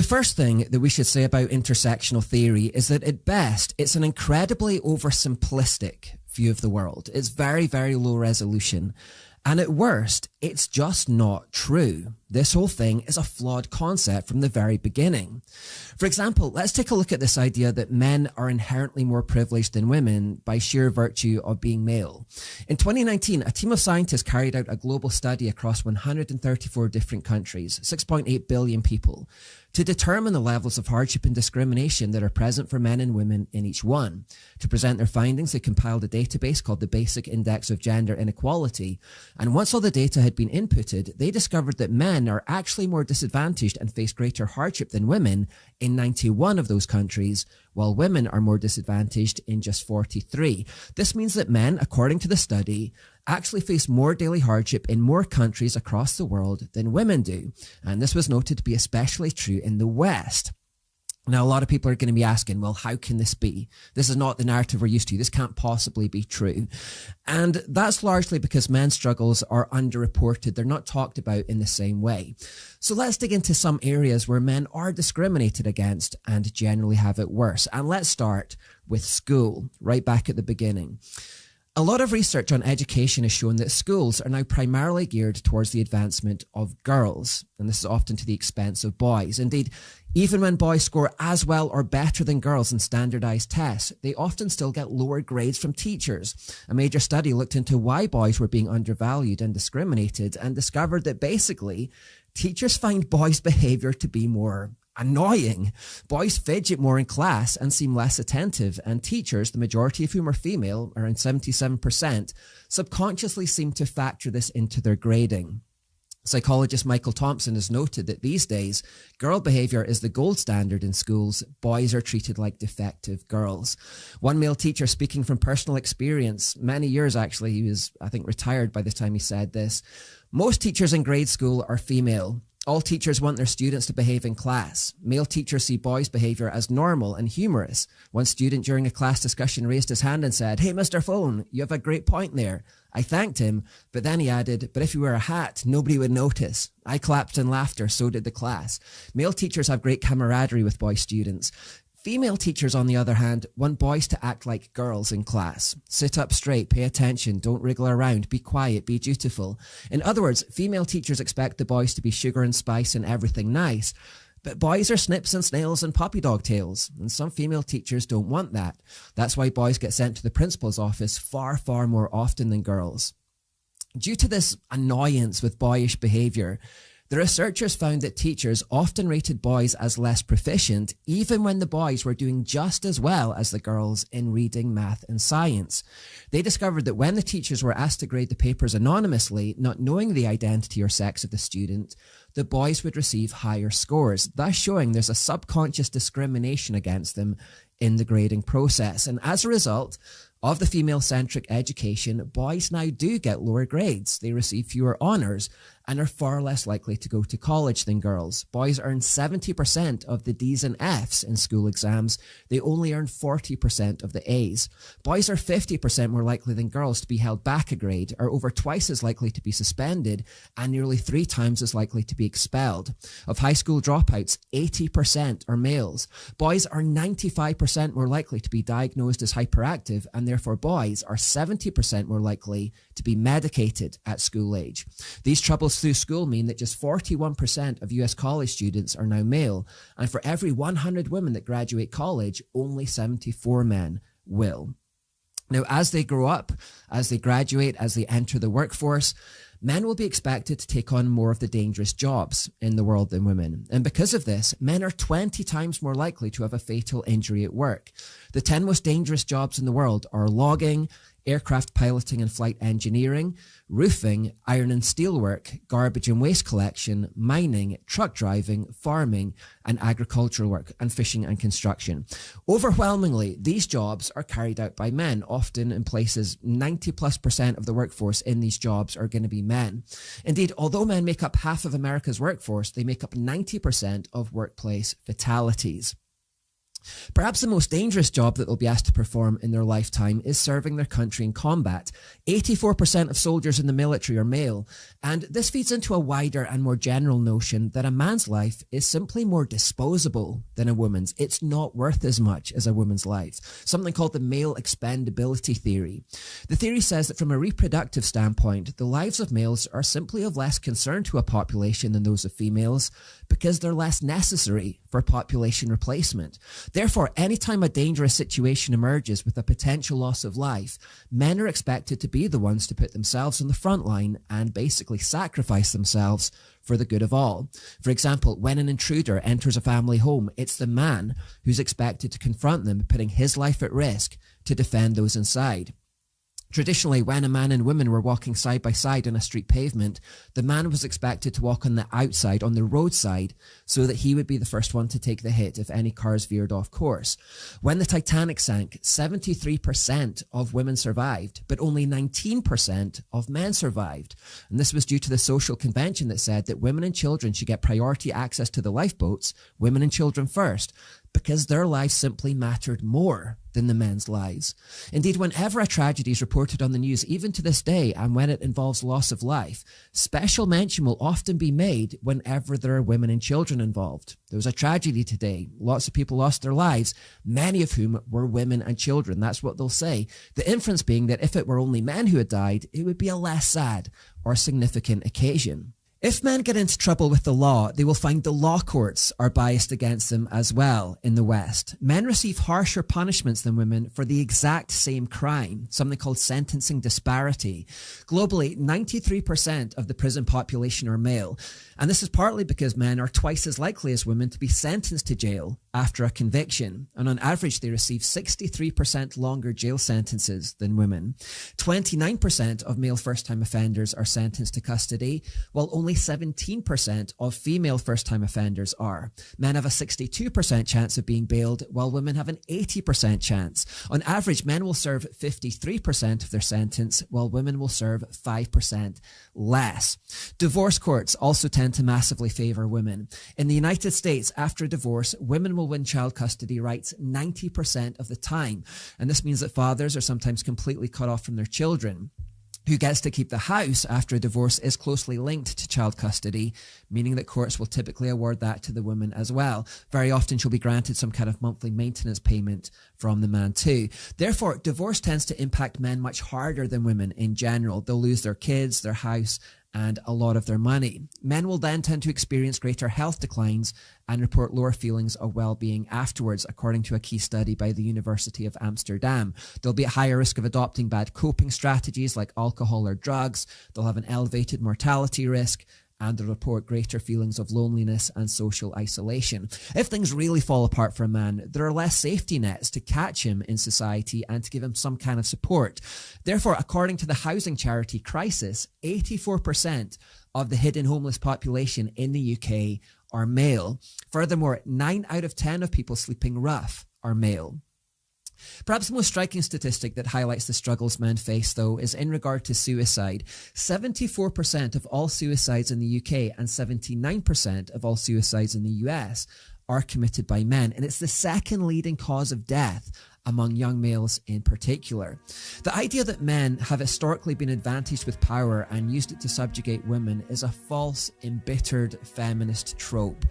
The first thing that we should say about intersectional theory is that at best, it's an incredibly oversimplistic view of the world. It's very, very low resolution. And at worst, it's just not true. This whole thing is a flawed concept from the very beginning. For example, let's take a look at this idea that men are inherently more privileged than women by sheer virtue of being male. In 2019, a team of scientists carried out a global study across 134 different countries, 6.8 billion people, to determine the levels of hardship and discrimination that are present for men and women in each one. To present their findings, they compiled a database called the Basic Index of Gender Inequality. And once all the data had been inputted, they discovered that men are actually more disadvantaged and face greater hardship than women in 91 of those countries, while women are more disadvantaged in just 43. This means that men, according to the study, actually face more daily hardship in more countries across the world than women do. And this was noted to be especially true in the West. Now, a lot of people are going to be asking, well, how can this be? This is not the narrative we're used to. This can't possibly be true. And that's largely because men's struggles are underreported. They're not talked about in the same way. So let's dig into some areas where men are discriminated against and generally have it worse. And let's start with school, right back at the beginning. A lot of research on education has shown that schools are now primarily geared towards the advancement of girls, and this is often to the expense of boys. Indeed, even when boys score as well or better than girls in standardized tests, they often still get lower grades from teachers. A major study looked into why boys were being undervalued and discriminated and discovered that basically teachers find boys' behavior to be more annoying. Boys fidget more in class and seem less attentive, and teachers, the majority of whom are female, around 77%, subconsciously seem to factor this into their grading. Psychologist Michael Thompson has noted that these days, girl behavior is the gold standard in schools. Boys are treated like defective girls. One male teacher, speaking from personal experience, many years actually, he was, I think, retired by the time he said this. Most teachers in grade school are female. All teachers want their students to behave in class. Male teachers see boys' behavior as normal and humorous. One student during a class discussion raised his hand and said, "Hey, Mr. Phone, you have a great point there." I thanked him, but then he added, "But if you wear a hat, nobody would notice." I clapped in laughter, so did the class. Male teachers have great camaraderie with boy students. Female teachers, on the other hand, want boys to act like girls in class. Sit up straight, pay attention, don't wriggle around, be quiet, be dutiful. In other words, female teachers expect the boys to be sugar and spice and everything nice. But boys are snips and snails and puppy dog tails, and some female teachers don't want that. That's why boys get sent to the principal's office far, far more often than girls. Due to this annoyance with boyish behavior, the researchers found that teachers often rated boys as less proficient, even when the boys were doing just as well as the girls in reading, math, and science. They discovered that when the teachers were asked to grade the papers anonymously, not knowing the identity or sex of the student, the boys would receive higher scores, thus showing there's a subconscious discrimination against them in the grading process. And as a result of the female-centric education, boys now do get lower grades. They receive fewer honours and are far less likely to go to college than girls. Boys earn 70% of the D's and F's in school exams. They only earn 40% of the A's. Boys are 50% more likely than girls to be held back a grade, are over twice as likely to be suspended, and nearly 3 times as likely to be expelled. Of high school dropouts, 80% are males. Boys are 95% more likely to be diagnosed as hyperactive, and therefore boys are 70% more likely to be medicated at school age. These troubles through school mean that just 41% of US college students are now male, and for every 100 women that graduate college, only 74 men will. Now, as they grow up, as they graduate, as they enter the workforce, men will be expected to take on more of the dangerous jobs in the world than women. And because of this, men are 20 times more likely to have a fatal injury at work. The 10 most dangerous jobs in the world are logging, aircraft piloting and flight engineering, roofing, iron and steel work, garbage and waste collection, mining, truck driving, farming, and agricultural work, and fishing and construction. Overwhelmingly, these jobs are carried out by men, often in places 90+% of the workforce in these jobs are going to be men. Indeed, although men make up half of America's workforce, they make up 90% of workplace fatalities. Perhaps the most dangerous job that they'll be asked to perform in their lifetime is serving their country in combat. 84% of soldiers in the military are male, and this feeds into a wider and more general notion that a man's life is simply more disposable than a woman's. It's not worth as much as a woman's life, something called the male expendability theory. The theory says that from a reproductive standpoint, the lives of males are simply of less concern to a population than those of females because they're less necessary for population replacement. Therefore, anytime a dangerous situation emerges with a potential loss of life, men are expected to be the ones to put themselves on the front line and basically sacrifice themselves for the good of all. For example, when an intruder enters a family home, it's the man who's expected to confront them, putting his life at risk to defend those inside. Traditionally, when a man and woman were walking side by side on a street pavement, the man was expected to walk on the outside, on the roadside, so that he would be the first one to take the hit if any cars veered off course. When the Titanic sank, 73% of women survived, but only 19% of men survived. And this was due to the social convention that said that women and children should get priority access to the lifeboats, women and children first, because their lives simply mattered more than the men's lives. Indeed, whenever a tragedy is reported on the news, even to this day, and when it involves loss of life, special mention will often be made whenever there are women and children involved. There was a tragedy today. Lots of people lost their lives, many of whom were women and children. That's what they'll say. The inference being that if it were only men who had died, it would be a less sad or significant occasion. If men get into trouble with the law, they will find the law courts are biased against them as well in the West. Men receive harsher punishments than women for the exact same crime, something called sentencing disparity. Globally, 93% of the prison population are male, and this is partly because men are twice as likely as women to be sentenced to jail after a conviction, and on average they receive 63% longer jail sentences than women. 29% of male first-time offenders are sentenced to custody, while only 17% of female first-time offenders are. Men have a 62% chance of being bailed, while women have an 80% chance. On average, men will serve 53% of their sentence, while women will serve 5% less. Divorce courts also tend to massively favor women. In the United States, after a divorce, women will win child custody rights 90% of the time. And this means that fathers are sometimes completely cut off from their children. Who gets to keep the house after a divorce is closely linked to child custody, meaning that courts will typically award that to the woman as well. Very often she'll be granted some kind of monthly maintenance payment from the man too. Therefore, divorce tends to impact men much harder than women in general. They'll lose their kids, their house, and a lot of their money. Men will then tend to experience greater health declines and report lower feelings of well-being afterwards, according to a key study by the University of Amsterdam. They'll be at higher risk of adopting bad coping strategies like alcohol or drugs. They'll have an elevated mortality risk, and they'll report greater feelings of loneliness and social isolation. If things really fall apart for a man, there are less safety nets to catch him in society and to give him some kind of support. Therefore, according to the housing charity Crisis, 84% of the hidden homeless population in the UK are male. Furthermore, 9 out of 10 of people sleeping rough are male. Perhaps the most striking statistic that highlights the struggles men face, though, is in regard to suicide. 74% of all suicides in the UK and 79% of all suicides in the US are committed by men, and it's the second leading cause of death among young males in particular. The idea that men have historically been advantaged with power and used it to subjugate women is a false, embittered feminist trope.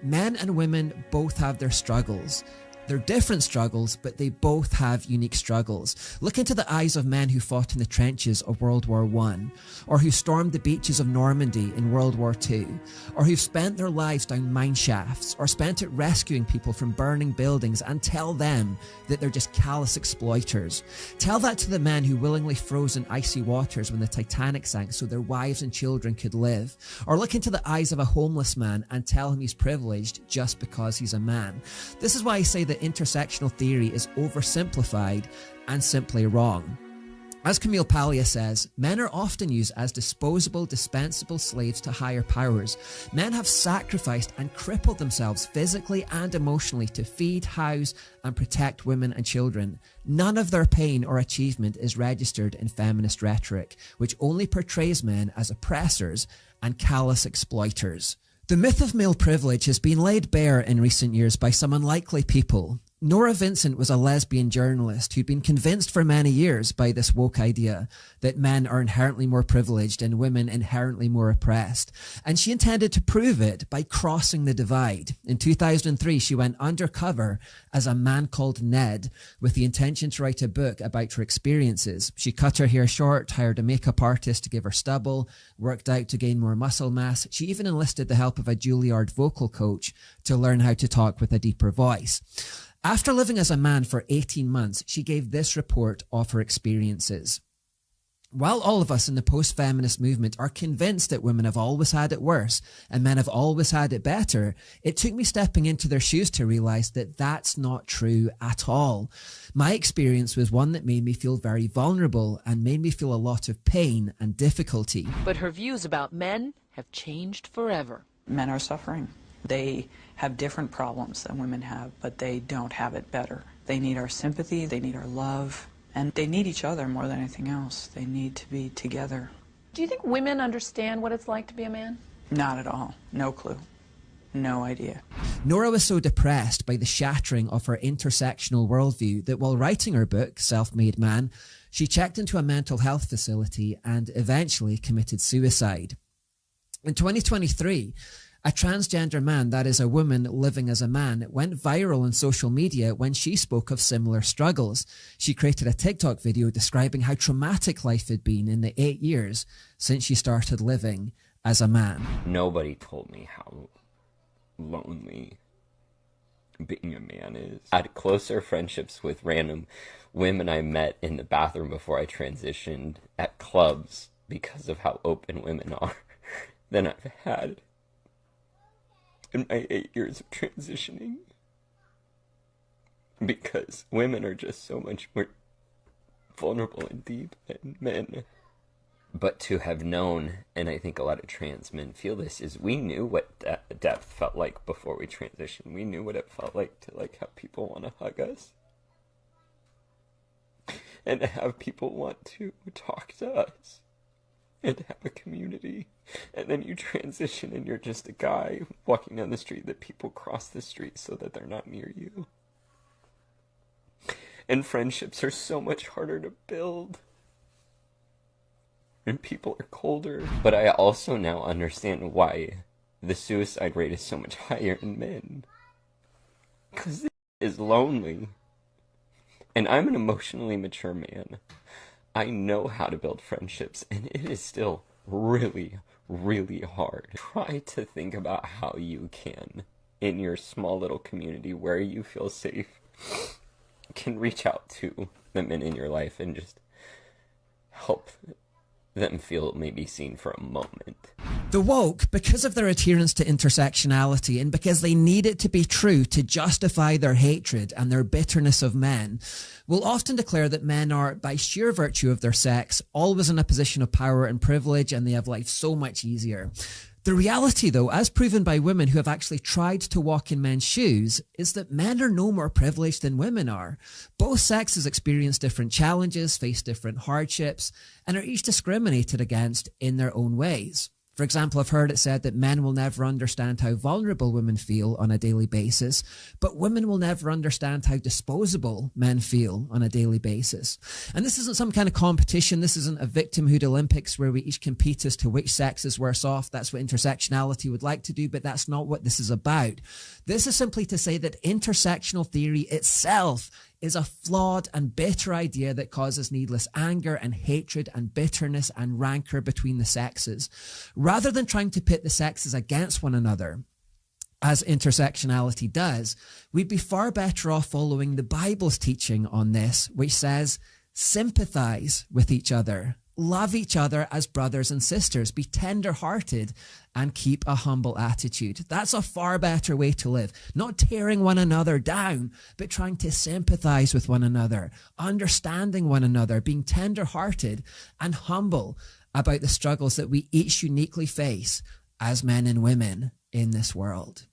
Men and women both have their struggles. They're different struggles, but they both have unique struggles. Look into the eyes of men who fought in the trenches of World War I, or who stormed the beaches of Normandy in World War II, or who've spent their lives down mine shafts, or spent it rescuing people from burning buildings, and tell them that they're just callous exploiters. Tell that to the men who willingly froze in icy waters when the Titanic sank so their wives and children could live. Or look into the eyes of a homeless man and tell him he's privileged just because he's a man. This is why I say that intersectional theory is oversimplified and simply wrong. As Camille Paglia says, men are often used as disposable, dispensable slaves to higher powers. Men have sacrificed and crippled themselves physically and emotionally to feed, house, and protect women and children. None of their pain or achievement is registered in feminist rhetoric, which only portrays men as oppressors and callous exploiters. The myth of male privilege has been laid bare in recent years by some unlikely people. Nora Vincent was a lesbian journalist who'd been convinced for many years by this woke idea that men are inherently more privileged and women inherently more oppressed. And she intended to prove it by crossing the divide. In 2003, she went undercover as a man called Ned with the intention to write a book about her experiences. She cut her hair short, hired a makeup artist to give her stubble, worked out to gain more muscle mass. She even enlisted the help of a Juilliard vocal coach to learn how to talk with a deeper voice. After living as a man for 18 months, she gave this report of her experiences. While all of us in the post-feminist movement are convinced that women have always had it worse and men have always had it better, it took me stepping into their shoes to realize that that's not true at all. My experience was one that made me feel very vulnerable and made me feel a lot of pain and difficulty. But her views about men have changed forever. Men are suffering. They have different problems than women have, but they don't have it better. They need our sympathy, they need our love, and they need each other more than anything else. They need to be together. Do you think women understand what it's like to be a man? Not at all. No clue. No idea. Nora was so depressed by the shattering of her intersectional worldview that while writing her book, Self-Made Man, she checked into a mental health facility and eventually committed suicide. In 2023, a transgender man, that is a woman living as a man, went viral on social media when she spoke of similar struggles. She created a TikTok video describing how traumatic life had been in the 8 years since she started living as a man. Nobody told me how lonely being a man is. I had closer friendships with random women I met in the bathroom before I transitioned at clubs because of how open women are than I've had in my 8 years of transitioning, because women are just so much more vulnerable and deep than men. But to have known, and I think a lot of trans men feel this, is we knew what depth felt like before we transitioned. We knew what it felt like to have people want to hug us and to have people want to talk to us and to have a community. And then you transition and you're just a guy walking down the street that people cross the street so that they're not near you. And friendships are so much harder to build. And people are colder. But I also now understand why the suicide rate is so much higher in men. Because this is lonely. And I'm an emotionally mature man. I know how to build friendships, and it is still really, really hard. Try to think about how you can, in your small little community where you feel safe, can reach out to the men in your life and just help them feel maybe seen for a moment. The woke, because of their adherence to intersectionality and because they need it to be true to justify their hatred and their bitterness of men, will often declare that men are, by sheer virtue of their sex, always in a position of power and privilege, and they have life so much easier. The reality, though, as proven by women who have actually tried to walk in men's shoes, is that men are no more privileged than women are. Both sexes experience different challenges, face different hardships, and are each discriminated against in their own ways. For example, I've heard it said that men will never understand how vulnerable women feel on a daily basis, but women will never understand how disposable men feel on a daily basis. And this isn't some kind of competition. This isn't a victimhood Olympics where we each compete as to which sex is worse off. That's what intersectionality would like to do, but that's not what this is about. This is simply to say that intersectional theory itself is a flawed and bitter idea that causes needless anger and hatred and bitterness and rancor between the sexes. Rather than trying to pit the sexes against one another, as intersectionality does, we'd be far better off following the Bible's teaching on this, which says, sympathize with each other, love each other as brothers and sisters, be tender-hearted, and keep a humble attitude. That's a far better way to live. Not tearing one another down, but trying to sympathize with one another, understanding one another, being tender-hearted and humble about the struggles that we each uniquely face as men and women in this world.